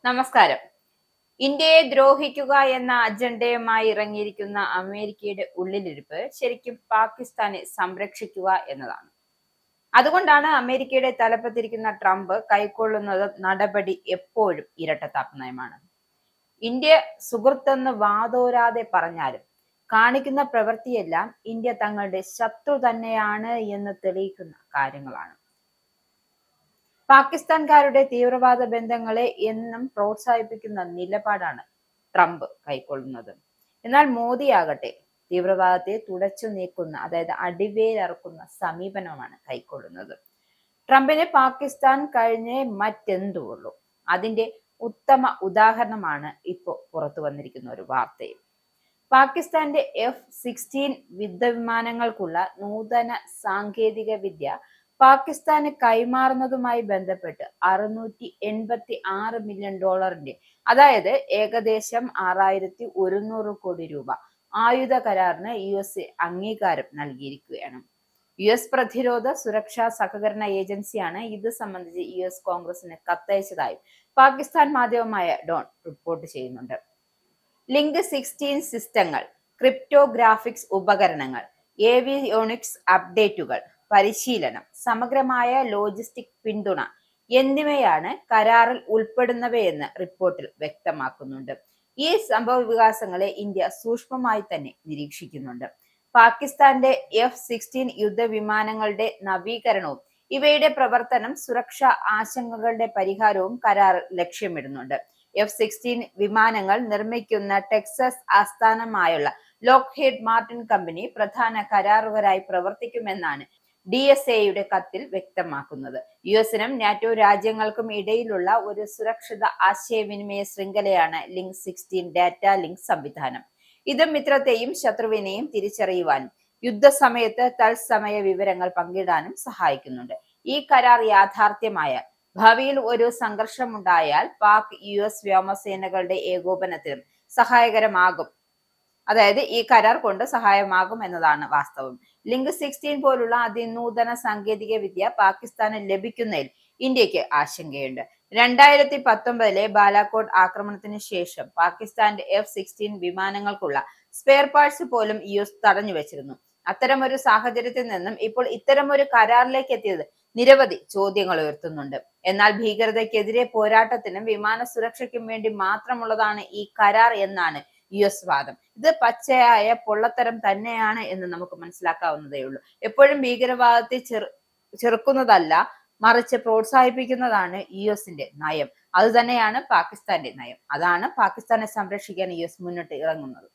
നമസ്കാരം. ഇന്ത്യയെ ദ്രോഹിക്കുക എന്ന അജണ്ടയുമായി ഇറങ്ങിയിരിക്കുന്ന അമേരിക്കയുടെ ഉള്ളിലിരിപ്പ് ശരിക്കും പാകിസ്ഥാനെ സംരക്ഷിക്കുക എന്നതാണ്. അതുകൊണ്ടാണ് അമേരിക്കയുടെ തലപ്പത്തിരിക്കുന്ന ട്രംപ് കൈക്കൊള്ളുന്നത് നടപടി എപ്പോഴും ഇരട്ടത്താപ്പ് നയമാണ്. ഇന്ത്യ സുഹൃത്തെന്ന് വാതോരാതെ പറഞ്ഞാലും കാണിക്കുന്ന പ്രവൃത്തിയെല്ലാം ഇന്ത്യ തങ്ങളുടെ ശത്രു തന്നെയാണ് എന്ന് തെളിയിക്കുന്ന കാര്യങ്ങളാണ്. പാകിസ്ഥാൻകാരുടെ തീവ്രവാദ ബന്ധങ്ങളെ എന്നും പ്രോത്സാഹിപ്പിക്കുന്ന നിലപാടാണ് ട്രംപ് കൈക്കൊള്ളുന്നത്. എന്നാൽ മോദിയാകട്ടെ തീവ്രവാദത്തെ തുടച്ചു നീക്കുന്ന, അതായത് അടിവേരറുക്കുന്ന സമീപനമാണ് കൈക്കൊള്ളുന്നത്. ട്രംപിന് പാകിസ്ഥാൻ കഴിഞ്ഞേ മറ്റെന്തുള്ളൂ. അതിന്റെ ഉത്തമ ഉദാഹരണമാണ് ഇപ്പോൾ പുറത്തു വന്നിരിക്കുന്ന ഒരു വാർത്തയും. പാകിസ്ഥാന്റെ F-16 യുദ്ധവിമാനങ്ങൾക്കുള്ള നൂതന സാങ്കേതിക വിദ്യ പാകിസ്ഥാന് കൈമാറുന്നതുമായി ബന്ധപ്പെട്ട് $686 മില്യൺ, അതായത് ഏകദേശം 6100 കോടി രൂപ ആയുധ കരാറിന് US അംഗീകാരം നൽകിയിരിക്കുകയാണ്. US പ്രതിരോധ സുരക്ഷാ സഹകരണ ഏജൻസിയാണ് ഇത് സംബന്ധിച്ച് US കോൺഗ്രസിന് കത്തയച്ചതായും പാകിസ്ഥാൻ മാധ്യമമായ ഡോൺ റിപ്പോർട്ട് ചെയ്യുന്നുണ്ട്. ലിങ്ക് 16 സിസ്റ്റങ്ങൾ, ക്രിപ്റ്റോഗ്രാഫിക്സ് ഉപകരണങ്ങൾ, ഏവിയോണിക്സ് അപ്ഡേറ്റുകൾ, പരിശീലനം, സമഗ്രമായ ലോജിസ്റ്റിക് പിന്തുണ എന്നിവയാണ് കരാറിൽ ഉൾപ്പെടുന്നവയെന്ന് റിപ്പോർട്ടിൽ വ്യക്തമാക്കുന്നുണ്ട്. ഈ സംഭവ വികാസങ്ങളെ ഇന്ത്യ സൂക്ഷ്മമായി തന്നെ നിരീക്ഷിക്കുന്നുണ്ട്. പാകിസ്ഥാന്റെ F-16 യുദ്ധവിമാനങ്ങളുടെ നവീകരണവും ഇവയുടെ പ്രവർത്തനം, സുരക്ഷാ ആശങ്കകളുടെ പരിഹാരവും കരാർ ലക്ഷ്യമിടുന്നുണ്ട്. F-16 വിമാനങ്ങൾ നിർമ്മിക്കുന്ന ടെക്സസ് ആസ്ഥാനമായുള്ള ലോക്ഹീഡ് മാർട്ടിൻ കമ്പനി പ്രധാന കരാറുകാരായി പ്രവർത്തിക്കുമെന്നാണ് DSAയുടെ കത്തിൽ വ്യക്തമാക്കുന്നത്. യുഎസിനും നാറ്റോ രാജ്യങ്ങൾക്കും ഇടയിലുള്ള ഒരു സുരക്ഷിത ആശയവിനിമയ ശൃംഖലയാണ് ലിങ്ക് 16 ഡാറ്റ ലിങ്ക് സംവിധാനം. ഇത് മിത്രത്തെയും ശത്രുവിനെയും തിരിച്ചറിയുവാനും യുദ്ധസമയത്ത് തത്സമയ വിവരങ്ങൾ പങ്കിടാനും സഹായിക്കുന്നുണ്ട്. ഈ കരാർ യാഥാർത്ഥ്യമായാൽ ഭാവിയിൽ ഒരു സംഘർഷമുണ്ടായാൽ പാക് US വ്യോമസേനകളുടെ ഏകോപനത്തിനും സഹായകരമാകും. അതായത് ഈ കരാർ കൊണ്ട് സഹായമാകും എന്നതാണ് വാസ്തവം. ലിങ്ക് 16 പോലുള്ള അതിനൂതന സാങ്കേതിക വിദ്യ പാകിസ്ഥാന് ലഭിക്കുന്നതിൽ ഇന്ത്യക്ക് ആശങ്കയുണ്ട്. 2019 ബാലാകോട്ട് ആക്രമണത്തിന് ശേഷം പാകിസ്ഥാന്റെ F-16 വിമാനങ്ങൾക്കുള്ള സ്പെയർ പാർട്സ് പോലും US തടഞ്ഞു വെച്ചിരുന്നു. അത്തരമൊരു സാഹചര്യത്തിൽ നിന്നും ഇപ്പോൾ ഇത്തരമൊരു കരാറിലേക്ക് എത്തിയത് നിരവധി ചോദ്യങ്ങൾ ഉയർത്തുന്നുണ്ട്. എന്നാൽ ഭീകരതയ്ക്കെതിരെ പോരാട്ടത്തിനും വിമാന സുരക്ഷയ്ക്കും വേണ്ടി മാത്രമുള്ളതാണ് ഈ കരാർ എന്നാണ് US വാദം. ഇത് പച്ചയായ പൊള്ളത്തരം തന്നെയാണ് എന്ന് നമുക്ക് മനസ്സിലാക്കാവുന്നതേ ഉള്ളൂ. എപ്പോഴും ഭീകരവാദത്തെ ചെറുക്കുന്നതല്ല, മറിച്ച് പ്രോത്സാഹിപ്പിക്കുന്നതാണ് US-ന്റെ നയം. അത് തന്നെയാണ് പാകിസ്ഥാന്റെ നയം. അതാണ് പാകിസ്ഥാനെ സംരക്ഷിക്കാൻ US മുന്നിട്ട് ഇറങ്ങുന്നത്.